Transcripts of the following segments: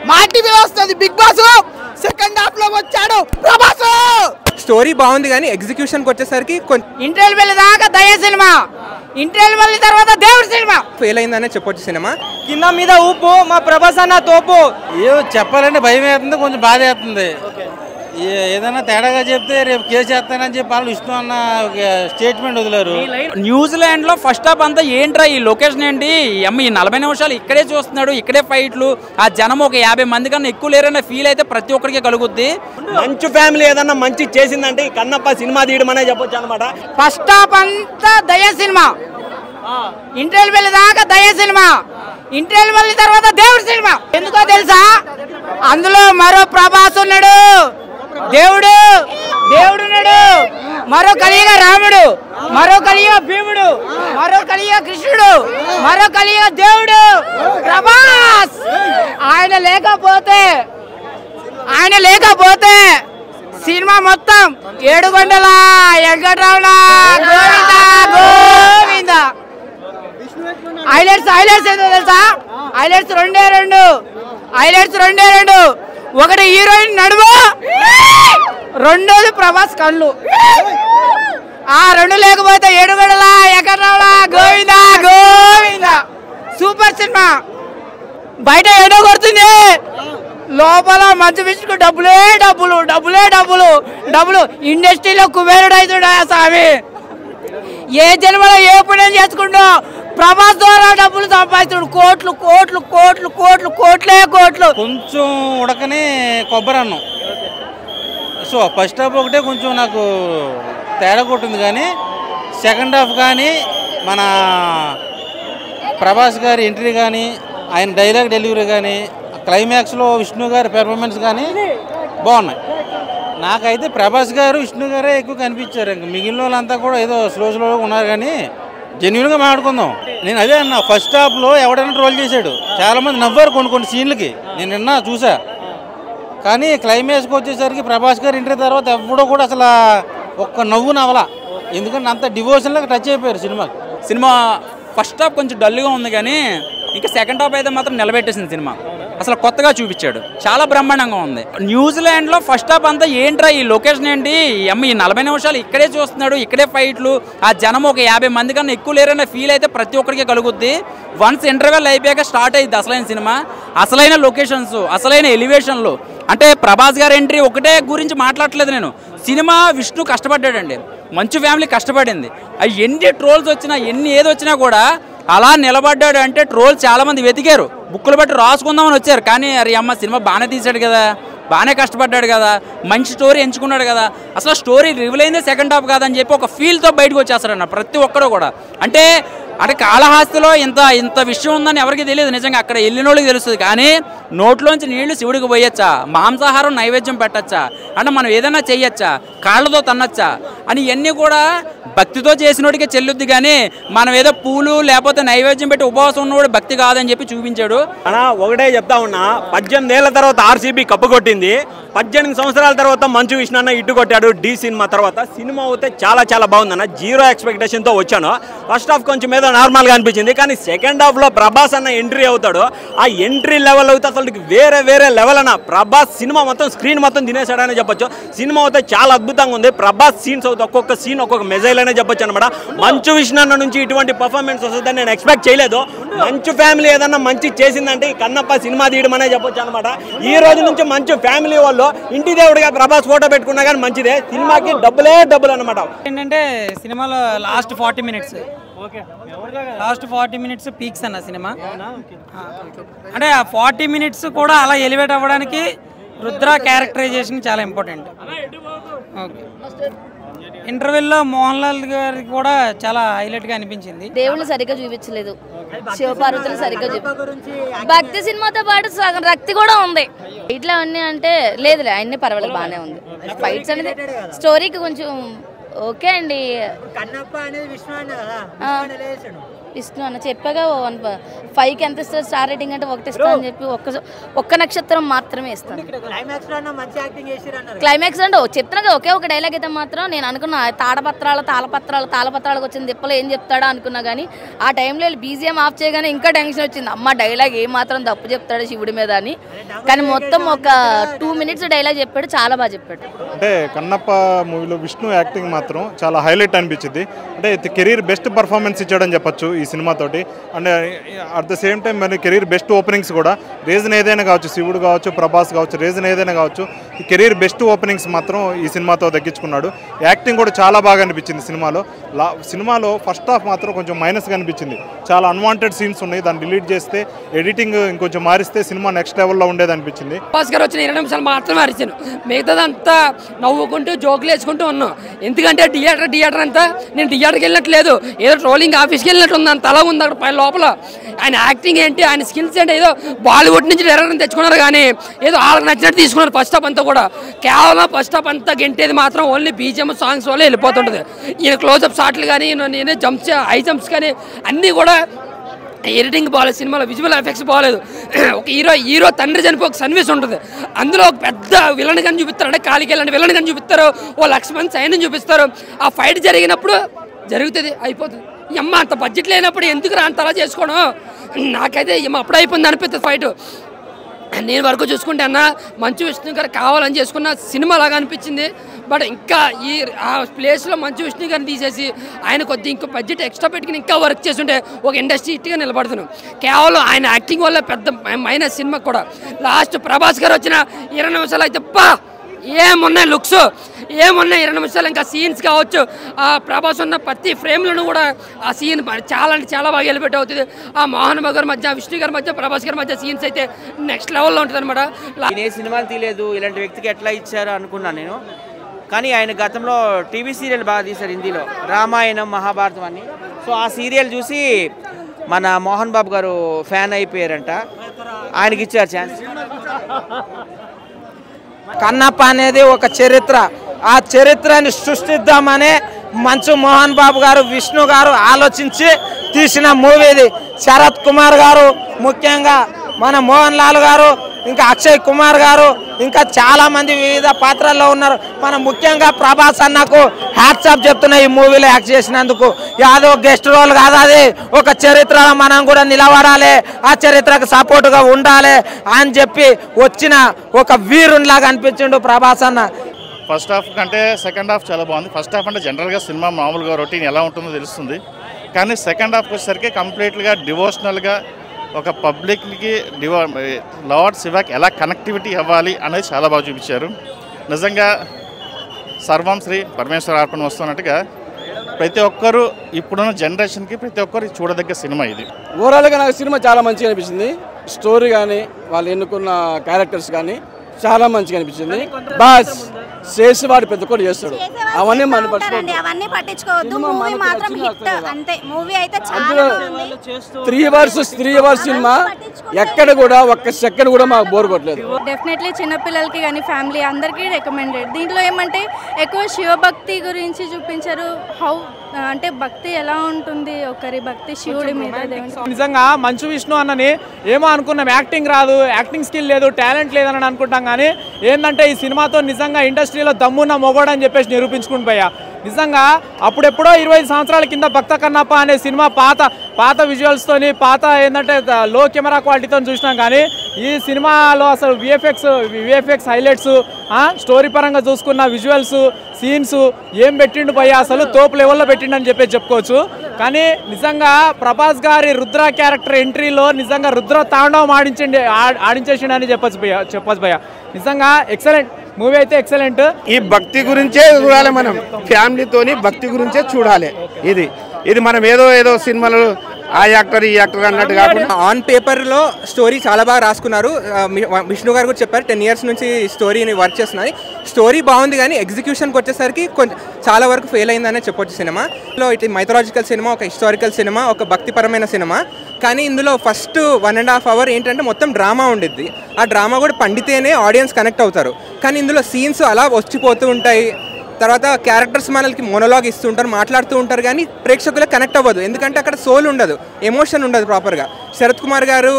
మా టీవీలో వస్తుంది బిగ్ బాస్ సెకండ్ హాఫ్ లో వచ్చాడు ప్రభాస్. స్టోరీ బాగుంది కానీ ఎగ్జిక్యూషన్కి వచ్చేసరికి ఇంటర్వెల్ వెళ్ళి దాకా దయ సినిమా, ఇంటర్వెల్ వెళ్ళిన తర్వాత దేవుడి సినిమా ఫెయిల్ అయిందనే చెప్పొచ్చు. సినిమా కింద మీద ఊపు, మా ప్రభాస్ అన్న తోపు. ఏదో చెప్పాలంటే భయం వేస్తుంది, కొంచెం బాధ వేస్తుంది. ఏదైనా తేడాగా చెప్తే రేపు కేసు చేస్తానని చెప్పి వాళ్ళు ఇష్టం అన్న స్టేట్మెంట్ వదిలేరు. న్యూజిలాండ్ లో ఫస్ట్ హాఫ్ అంతా ఏంట్రా ఈ లొకేషన్ ఏంటి, అమ్మ ఈ 40 నిమిషాలు ఇక్కడే చూస్తున్నాడు, ఇక్కడే ఫైట్లు, ఆ జనం ఒక 50 మంది కన్నా ఎక్కువ లేరన్న ఫీల్ అయితే ప్రతి ఒక్కరికి కలుగుద్ది. మంచు ఫ్యామిలీ ఏదన్నా మంచి చేసిందంటే కన్నప్ప సినిమా తీయడం అనే చెప్పొచ్చు అనమాట. ఫస్ట్ హాఫ్ అంతా దయ సినిమా, ఇంటర్వెల్ వెళ్ళి దాకా దయ సినిమా, ఇంటర్వెల్ వెళ్ళిన తర్వాత దేవుడి సినిమా. ఎందుకో తెలుసా, అందులో మరో ప్రభాస్ ఉన్నాడు, దేవుడు ఉన్నాడు, మరో కలియుగ రాముడు, మరో కలియుగ భీముడు, మరో కలియుగ కృష్ణుడు, మరో కలియుగ దేవుడు ప్రభాస్. ఆయన లేకపోతే సినిమా మొత్తం ఏడుగొండల వెంకటరమణ గోవింద. హైలైట్స్ ఏంటో తెలుసా, హైలైట్స్ రెండే రెండు. ఒకటి హీరోయిన్ నడుము, రెండోది ప్రభాస్ కళ్ళు. ఆ రెండు లేకపోతే ఏడుగడల ఎకరాల గోవింద. Super cinema. బయట ఏడో కొడుతుంది, లోపల మంచి విషకు డబ్బులు. ఇండస్ట్రీలో కుబేరుడు అవుతుండ స్వామి. ఏ జన్మలో ఏ పుణ్యం చేసుకుంటూ ప్రభాస్ ద్వారా డబ్బులు సంపాదించుడు, కోట్లు. కొంచెం ఉడకని కొబ్బరి అన్నం. సో ఫస్ట్ హాఫ్ ఒకటే కొంచెం నాకు తేడా కొట్టింది, కానీ సెకండ్ హాఫ్ కానీ మన ప్రభాస్ గారి ఎంట్రీ కానీ, ఆయన డైలాగ్ డెలివరీ కానీ, క్లైమాక్స్లో విష్ణు గారి పెర్ఫార్మెన్స్ కానీ బాగున్నాయి. నాకైతే ప్రభాస్ గారు విష్ణు గారే ఎక్కువ కనిపించారు. ఇంకా మిగిలిన వాళ్ళంతా కూడా ఏదో స్లోగా ఉన్నారు, కానీ జెన్యున్గా మాట్లాడుకుందాం. నేను అదే అన్నా, ఫస్ట్ హాఫ్లో ఎవడైనా ట్రోల్ చేశాడు, చాలామంది నవ్వారు కొన్ని సీన్లకి, నేను నిన్న చూసా. కానీ క్లైమాక్స్కి వచ్చేసరికి ప్రభాస్ గారు ఎంట్రీ తర్వాత ఎవడో కూడా అసలు ఒక్క నవ్వు నవ్వలా, ఎందుకంటే అంత డివోషన్లకు టచ్ అయిపోయారు సినిమా ఫస్ట్ హాఫ్ కొంచెం డల్గా ఉంది, కానీ ఇంకా సెకండ్ హాఫ్ అయితే మాత్రం నిలబెట్టేసింది సినిమా. అసలు కొత్తగా చూపించాడు, చాలా బ్రహ్మాండంగా ఉంది. న్యూజిలాండ్లో ఫస్ట్ హాఫ్ అంతా ఏంట్రా ఈ లొకేషన్ ఏంటి, అమ్మ ఈ 40 నిమిషాలు ఇక్కడే చూస్తున్నాడు, ఇక్కడే ఫైట్లు, ఆ జనం ఒక 50 మంది కన్నా ఎక్కువ లేరన్న ఫీల్ అయితే ప్రతి ఒక్కరికి కలుగుద్ది. వన్స్ ఇంటర్వెల్ అయిపోయాక స్టార్ట్ అయ్యింది అసలైన సినిమా, అసలైన లొకేషన్స్, అసలైన ఎలివేషన్లు. అంటే ప్రభాస్ గారి ఎంట్రీ ఒకటే గురించి మాట్లాడట్లేదు నేను, సినిమా విష్ణు కష్టపడ్డాడండి, మంచు ఫ్యామిలీ కష్టపడింది. అవి ఎన్ని ట్రోల్స్ వచ్చినా ఏది వచ్చినా కూడా అలా నిలబడ్డాడు అంటే ట్రోల్ చాలామంది వెతికారు, బుక్కులు బట్టి రాసుకుందామని వచ్చారు. కానీ అరే అమ్మ సినిమా బాగానే తీశాడు కదా, బాగానే కష్టపడ్డాడు కదా, మంచి స్టోరీ ఎంచుకున్నాడు కదా, అసలు స్టోరీ రివీల్ అయిందే సెకండ్ హాఫ్ కాదని చెప్పి ఒక ఫీల్తో బయటకు వచ్చేస్తారన్న ప్రతి ఒక్కరు కూడా. అంటే కాళహస్తిలో ఇంత విషయం ఉందని ఎవరికి తెలియదు, నిజంగా అక్కడ వెళ్ళిన వాళ్ళకి తెలుస్తుంది. కానీ నోట్లోంచి నీళ్లు శివుడికి పోయొచ్చా, మాంసాహారం నైవేద్యం పెట్టచ్చా, అంటే మనం ఏదైనా చెయ్యొచ్చా, కాళ్ళతో తన్నచ్చా అని ఇవన్నీ కూడా భక్తితో చేసినోడికే చెల్లుద్ది. కానీ మనం ఏదో పూలు లేకపోతే నైవేద్యం పెట్టి ఉపవాసం ఉన్నవాడు భక్తి కాదని చెప్పి చూపించాడు. అన్నా ఒకటే చెప్తా ఉన్నా, 18 ఏళ్ల తర్వాత ఆర్సీబీ కప్పు కొట్టింది, 18 సంవత్సరాల తర్వాత మంచు విష్ణు అన్న ఇటు కొట్టాడు డి సినిమా తర్వాత. సినిమా అయితే చాలా బాగుందన్న, 0 ఎక్స్పెక్టేషన్తో వచ్చాను. ఫస్ట్ హాఫ్ కొంచెం ఏదో నార్మల్గా అనిపించింది, కానీ సెకండ్ హాఫ్లో ప్రభాస్ అన్న ఎంట్రీ అవుతాడు, ఆ ఎంట్రీ లెవెల్ అయితే అసలు వేరే లెవెల్ అన్న. ప్రభాస్ సినిమా మొత్తం స్క్రీన్ మొత్తం తినేసాడని చెప్పొచ్చు. సినిమా అయితే చాలా అద్భుతంగా ఉంది. ప్రభాస్ సీన్స్ అవుతాయి, ఒక్కొక్క సీన్ ఒక్కొక్క మెజైల్ అనే చెప్పొచ్చు అనమాట. మంచు విష్ణు అన్న నుంచి ఇటువంటి పర్ఫార్మెన్స్ వస్తుందని నేను ఎక్స్పెక్ట్ చేయలేదు. మంచు ఫ్యామిలీ ఏదన్నా మంచి చేసిందంటే కన్నప్ప సినిమా తీయడం అనే చెప్పొచ్చు అనమాట. ఈ రోజు నుంచి మంచు ఫ్యామిలీ వాళ్ళు ఇంటి దేవుడిగా ప్రభాస్ ఫోటో పెట్టుకున్నా కానీ మంచిదే, సినిమాకి డబ్బులు అనమాట. ఏంటంటే సినిమాలో లాస్ట్ 40 మినిట్స్ పీక్స్ అన్న సినిమా. అంటే ఆ 40 మినిట్స్ కూడా అలా ఎలివేట్ అవ్వడానికి రుద్ర క్యారెక్టరైజేషన్ చాలా ఇంపార్టెంట్. ఓకే, ఇంటర్వెల్లో మోహన్ లాల్ గారికి కూడా చాలా హైలైట్ గా అనిపించింది. దేవుళ్ళు సరిగ్గా చూపించలేదు, శివపార్వతులు సరిగ్గా భక్తి సినిమాతో పాటు సగం రక్తి కూడా ఉంది. ఇట్లా అన్నీ అంటే లేదులే, అన్ని పర్వాలేదు, బాగానే ఉంది. ఫైట్స్ అనేది స్టోరీకి కొంచెం ఓకే అండి. విష్ణు అన్న చెప్పాగా 5కి ఎంత ఇస్తారు స్టార్ రేటింగ్ అంటే 1 ఇస్తా అని చెప్పి ఒక్క నక్షత్రం మాత్రమే ఇస్తాను. క్లైమాక్స్ అంటే చెప్తున్నా ఒకే ఒక డైలాగ్ అయితే మాత్రం నేను అనుకున్నా తాళపత్రాలకు వచ్చిన దిప్పలో ఏం చెప్తాడా అనుకున్నా, కానీ ఆ టైంలో బీజిఎం ఆఫ్ చేయగానే ఇంకా టెన్షన్ వచ్చింది, అమ్మ డైలాగ్ ఏ మాత్రం తప్పు చెప్తాడు శివుడి మీద అని. కానీ మొత్తం ఒక 2 మినిట్స్ డైలాగ్ చెప్పాడు, చాలా బాగా చెప్పాడు. అంటే కన్నప్ప మూవీలో విష్ణు యాక్టింగ్ మాత్రం చాలా హైలైట్ అనిపించింది. అంటే కెరీర్ బెస్ట్ పర్ఫార్మెన్స్ ఇచ్చాడని చెప్పొచ్చు ఈ సినిమాతోటి. అంటే అట్ ద సేమ్ టైం మరి కెరీర్ బెస్ట్ ఓపెనింగ్స్ కూడా, రీజన్ ఏదైనా కావచ్చు, శివుడు కావచ్చు, ప్రభాస్ కావచ్చు, రీజన్ ఏదైనా కావచ్చు, ఈ కెరీర్ బెస్ట్ ఓపెనింగ్స్ మాత్రం ఈ సినిమాతో దక్కించుకున్నాడు. యాక్టింగ్ కూడా చాలా బాగా అనిపించింది సినిమాలో ఫస్ట్ హాఫ్ మాత్రం కొంచెం మైనస్గా అనిపించింది. చాలా అన్వాంటెడ్ సీన్స్ ఉన్నాయి, దాన్ని డిలీట్ చేస్తే ఎడిటింగ్ ఇంకొంచెం మారిస్తే సినిమా నెక్స్ట్ లెవెల్లో ఉండేది అనిపించింది. ప్రభాస్ గారు వచ్చిన 20 నిమిషాలు మాత్రమే అరిచాను, మిగతాదంతా నవ్వుకుంటూ జోకులు వేసుకుంటూ ఉన్నాం. ఎందుకంటే థియేటర్ అంతా నేను థియేటర్కి వెళ్ళినట్లేదు, ఏదో ట్రోలింగ్ ఆఫీస్కి వెళ్ళినట్టు ఉంది, అంత అలా ఉంది అక్కడ పై లోపల. ఆయన యాక్టింగ్ ఏంటి, ఆయన స్కిల్స్ ఏంటి, ఏదో బాలీవుడ్ నుంచి డైరెక్టర్ తెచ్చుకున్నారు, కానీ ఏదో వాళ్ళకి నచ్చినట్టు తీసుకున్నారు. ఫస్ట్ హాఫ్ అంతా కూడా కేవలం ఫస్ట్ హాఫ్ అంతా గెంటేది మాత్రం ఓన్లీ బీజిఎం సాంగ్స్ వల్ల వెళ్ళిపోతుంటుంది. ఈయన క్లోజ్అప్ షాట్లు కానీ నేను జంప్స్ హై జంప్స్ కానీ అన్నీ కూడా ఎడిటింగ్ బాగాలేదు, సినిమాలో విజువల్ ఎఫెక్ట్స్ బాగాలేదు. ఒక హీరో తండ్రి చనిపోయి ఒక సన్నివేశం ఉంటుంది, అందులో ఒక పెద్ద విలన్ కానీ చూపిస్తారు, అంటే కాలికి వెళ్ళండి విలన్ కానీ చూపిస్తారు, ఓ లక్ష్మణ్ సైన్ చూపిస్తారు. ఆ ఫైట్ జరిగినప్పుడు జరుగుతుంది, అయిపోతుంది. అమ్మ అంత బడ్జెట్ లేనప్పుడు ఎందుకు అంత అలా చేసుకోవడం, నాకైతే అప్పుడు అయిపోయింది అనిపిస్తుంది ఫైట్. నేను వరకు చూసుకుంటే అన్న మంచు విష్ణు గారు కావాలని చేసుకున్న సినిమా లాగా అనిపించింది. బట్ ఇంకా ఆ ప్లేస్లో మంచు విష్ణు గారిని తీసేసి ఆయన కొద్దిగా ఇంకో బడ్జెట్ ఎక్స్ట్రా పెట్టుకుని ఇంకా వర్క్ చేస్తుంటే ఒక ఇండస్ట్రీ ఇట్గా నిలబడుతున్నాం. కేవలం ఆయన యాక్టింగ్ వల్ల పెద్ద మైనస్ సినిమా కూడా. లాస్ట్ ప్రభాస్ గారు వచ్చిన 20 నిమిషాలు అయితే ఏమున్నాయి లుక్స్, ఏమున్నాయి 20 నిమిషాలు. ఇంకా సీన్స్ కావచ్చు, ఆ ప్రభాస్ ఉన్న ప్రతి ఫ్రేమ్లను కూడా ఆ సీన్ చాలా అంటే చాలా బాగా ఎలివేట్ అవుతుంది. ఆ మోహన్ బాబు గారి మధ్య, విష్ణు గారి మధ్య, ప్రభాస్ గారి మధ్య సీన్స్ అయితే నెక్స్ట్ లెవెల్లో ఉంటుంది అనమాట. ఏ సినిమాలు తీయలేదు, ఇలాంటి వ్యక్తికి ఎట్లా ఇచ్చారు అనుకున్నాను నేను. కానీ ఆయన గతంలో టీవీ సీరియల్ బాగా తీశారు హిందీలో, రామాయణం మహాభారతం అని. సో ఆ సీరియల్ చూసి మన మోహన్ బాబు గారు ఫ్యాన్ అయిపోయారంట, ఆయనకి ఇచ్చారు ఛాన్స్. కన్నప్ప అనేది ఒక చరిత్ర, ఆ చరిత్రని సృష్టిద్దామనే మంచు మోహన్ బాబు గారు, విష్ణు గారు ఆలోచించి తీసిన మూవీ ఇది. శరత్ కుమార్ గారు, ముఖ్యంగా మన మోహన్ లాల్ గారు, ఇంకా అక్షయ్ కుమార్ గారు, ఇంకా చాలా మంది వివిధ పాత్రల్లో ఉన్నారు. మనం ముఖ్యంగా ప్రభాస్ అన్నకు హ్యాట్సాప్ చెప్తున్నా ఈ మూవీలో యాక్ట్ చేసినందుకు. యాదో గెస్ట్ రోల్ కాదు, అది ఒక చరిత్రలో మనం కూడా నిలబడాలి, ఆ చరిత్రకు సపోర్టుగా ఉండాలి అని చెప్పి వచ్చిన ఒక వీరునిలాగా అనిపించిండు ప్రభాస్ అన్న. ఫస్ట్ హాఫ్ కంటే సెకండ్ హాఫ్ చాలా బాగుంది. ఫస్ట్ హాఫ్ అంటే జనరల్గా సినిమా మామూలుగా రొటీన్ ఎలా ఉంటుందో తెలుస్తుంది, కానీ సెకండ్ హాఫ్కి వచ్చేసరికి కంప్లీట్గా డివోషనల్గా ఒక పబ్లిక్కి లార్డ్ శివకి ఎలా కనెక్టివిటీ అవ్వాలి అనేది చాలా బాగా చూపించారు. నిజంగా సర్వం శ్రీ పరమేశ్వర అర్పణ వస్తున్నట్టుగా ప్రతి ఒక్కరు ఇప్పుడున్న జనరేషన్కి ప్రతి ఒక్కరు చూడదగ్గ సినిమా ఇది. ఓవరాల్గా నాకు సినిమా చాలా మంచిగా అనిపించింది. స్టోరీ కానీ వాళ్ళు ఎన్నుకున్న క్యారెక్టర్స్ కానీ చాలా మంచిగా అనిపించింది. బస్ చేసేవాడు పెద్ద కూడా చేస్తాడు, అవన్నీ మనం పట్టించుకోవద్దు. మూవీ మాత్రం హిట్ అంతే. మూవీ అయితే చాలా బాగుంది. 3 అవర్స్ సినిమా, ఎక్కడ కూడా ఒక్క సెకండ్ కూడా మాకు బోర్ కొట్టలేదు. డెఫినెట్లీ చిన్నపిల్లలకి కానీ ఫ్యామిలీ అందరికీ రికమెండెడ్. దీంట్లో ఏమంటే ఎక్కువ శివభక్తి గురించి చూపించారు. హౌ అంటే భక్తి ఎలా ఉంటుంది, ఒకరి భక్తి శివుడి మీద. నిజంగా మంచు విష్ణు అన్నని ఏమో అనుకున్నాం, యాక్టింగ్ రాదు, యాక్టింగ్ స్కిల్ లేదు, టాలెంట్ లేదని అనుకుంటాం, కానీ ఏంటంటే ఈ సినిమాతో నిజంగా ఇండస్ట్రీలో దమ్మున్న మొగోడు అని చెప్పేసి నిరూపించుకుని పోయా. నిజంగా అప్పుడెప్పుడో 25 సంవత్సరాల కింద భక్త కన్నప్ప అనే సినిమా పాత విజువల్స్తోని, పాత ఏంటంటే లో కెమెరా క్వాలిటీతో చూసినాం, కానీ ఈ సినిమాలో అసలు విఎఫ్ఎక్స్ హైలైట్స్, స్టోరీ పరంగా చూసుకున్న విజువల్స్, సీన్స్ ఏం పెట్టిండు భయ్య, అసలు తోపు లెవెల్లో పెట్టిండని చెప్పేసి చెప్పుకోవచ్చు. కానీ నిజంగా ప్రభాస్ గారి రుద్ర క్యారెక్టర్ ఎంట్రీలో నిజంగా రుద్ర తాండవం ఆడించేసిండని చెప్పచ్చు భయ్య. నిజంగా ఎక్సలెంట్ మూవీ అయితే, ఎక్సలెంట్. ఈ భక్తి గురించే చూడాలి, మనం ఫ్యామిలీతోని భక్తి గురించే చూడాలి. ఇది మనం ఏదో సినిమాలో ఆ యాక్టర్ ఈ యాక్టర్ అన్నట్టు కాకుండా ఆన్ పేపర్లో స్టోరీ చాలా బాగా రాసుకున్నారు. విష్ణు గారు కూడా చెప్పారు 10 years నుంచి స్టోరీని వర్క్ చేస్తున్నారు. స్టోరీ బాగుంది, కానీ ఎగ్జిక్యూషన్కి వచ్చేసరికి చాలా వరకు ఫెయిల్ అయిందనే చెప్పొచ్చు. సినిమాలో ఇటు మైథలాజికల్ సినిమా, ఒక హిస్టారికల్ సినిమా, ఒక భక్తిపరమైన సినిమా. కానీ ఇందులో ఫస్ట్ 1.5 hour ఏంటంటే మొత్తం డ్రామా ఉండిద్ది. ఆ డ్రామా కూడా పండితేనే ఆడియన్స్ కనెక్ట్ అవుతారు. కానీ ఇందులో సీన్స్ అలా వచ్చిపోతూ ఉంటాయి. తర్వాత క్యారెక్టర్స్ మనకి మొనోలాగ్ ఇస్తుంటారు, మాట్లాడుతూ ఉంటారు, కానీ ప్రేక్షకులకు కనెక్ట్ అవ్వదు. ఎందుకంటే అక్కడ సోల్ ఉండదు, ఎమోషన్ ఉండదు ప్రాపర్గా. శరత్ కుమార్ గారు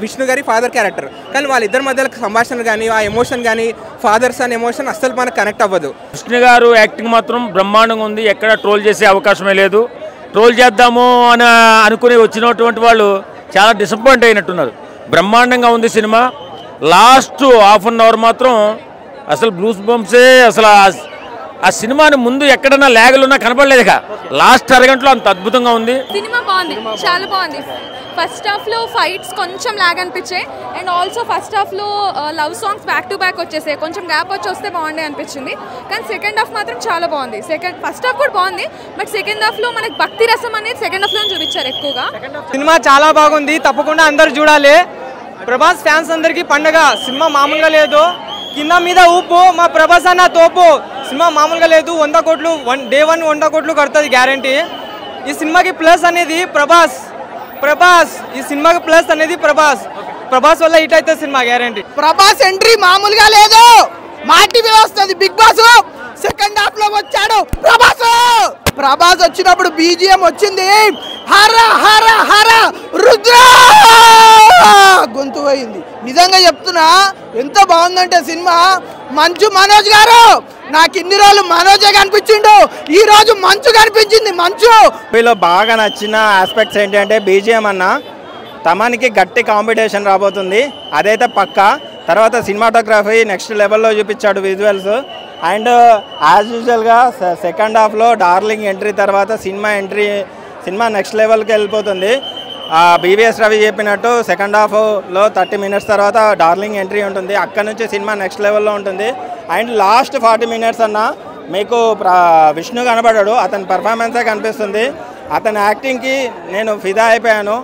విష్ణు గారి ఫాదర్ క్యారెక్టర్, కానీ వాళ్ళిద్దరి మధ్యలో సంభాషణ కానీ ఆ ఎమోషన్ కానీ ఫాదర్స్ అనే ఎమోషన్ అస్సలు మనకు కనెక్ట్ అవ్వదు. విష్ణు గారు యాక్టింగ్ మాత్రం బ్రహ్మాండంగా ఉంది. ఎక్కడ ట్రోల్ చేసే అవకాశమే లేదు. ట్రోల్ చేద్దాము అని అనుకుని వచ్చినటువంటి వాళ్ళు చాలా డిసప్పాయింట్ అయినట్టున్నారు. బ్రహ్మాండంగా ఉంది సినిమా. లాస్ట్ హాఫ్ అన్ అవర్ మాత్రం అసలు బ్లూస్ బంప్సే. అసలు ఆ సినిమాని ముందు ఎక్కడన్నా ల్యాగులున్నా కనపడలేదు. లాస్ట్ అరగంటలో అంత అద్భుతంగా ఉంది. సినిమా బాగుంది, చాలా బాగుంది. ఫస్ట్ హాఫ్లో ఫైట్స్ కొంచెం లాగ్ అనిపించాయి. అండ్ ఆల్సో ఫస్ట్ హాఫ్లో love songs back to back వచ్చేసాయి. కొంచెం గ్యాప్ వచ్చి వస్తే బాగుండే అనిపించింది. కానీ సెకండ్ హాఫ్ మాత్రం చాలా బాగుంది. ఫస్ట్ హాఫ్ కూడా బాగుంది, బట్ సెకండ్ హాఫ్లో మనకి భక్తి రసం అనేది సెకండ్ హాఫ్లో చూపించారు ఎక్కువగా. సినిమా చాలా బాగుంది, తప్పకుండా అందరు చూడాలి. ప్రభాస్ ఫ్యాన్స్ అందరికీ పండగ. సినిమా మామూలుగా లేదు, కింద మీద ఊపు. మా ప్రభాస్ అన్న తోపు. సినిమా మామూలుగా లేదు. 100 కోట్లు డే 1 100 కోట్లు కడుతుంది గ్యారంటీ. ఈ సినిమాకి ప్లస్ అనేది ప్రభాస్. ఈ సినిమాకి ప్లస్ అనేది ప్రభాస్ వల్ల హిట్ అయితే సినిమా గ్యారంటీ. ప్రభాస్ ఎంట్రీ మామూలుగా లేదు. మా టీవీలో వస్తుంది బిగ్ బాస్. సెకండ్ హాఫ్ లో వచ్చాడు ప్రభాస్ వచ్చినప్పుడు బీజిఎం వచ్చింది. హర హర హర రుద్ర గొంతు పోయింది. నిజంగా చెప్తున్నా, ఎంత బాగుందంటే సినిమా. మంచు మనోజ్ గారు, నాకు ఇన్ని రోజులు మనోజే కనిపించిండు, ఈ రోజు మంచు కనిపించింది. మంచు వీళ్ళు బాగా నచ్చిన ఆస్పెక్ట్స్ ఏంటంటే బీజిఎం అన్న తమానికి గట్టి కాంపిటీషన్ రాబోతుంది, అదైతే పక్కా. తర్వాత సినిమాటోగ్రఫీ నెక్స్ట్ లెవెల్లో చూపించాడు విజువల్స్. అండ్ యాజ్ యూజువల్గా సెకండ్ హాఫ్లో డార్లింగ్ ఎంట్రీ తర్వాత సినిమా నెక్స్ట్ లెవెల్కి వెళ్ళిపోతుంది. బీవీఎస్ రవి చెప్పినట్టు సెకండ్ హాఫ్లో 30 మినిట్స్ తర్వాత డార్లింగ్ ఎంట్రీ ఉంటుంది. అక్కడ నుంచి సినిమా నెక్స్ట్ లెవెల్లో ఉంటుంది. అండ్ లాస్ట్ 40 మినిట్స్ అన్న మీకు విష్ణు కనబడాడు, అతని పర్ఫార్మెన్సే కనిపిస్తుంది. అతని యాక్టింగ్కి నేను ఫిదా అయిపోయాను.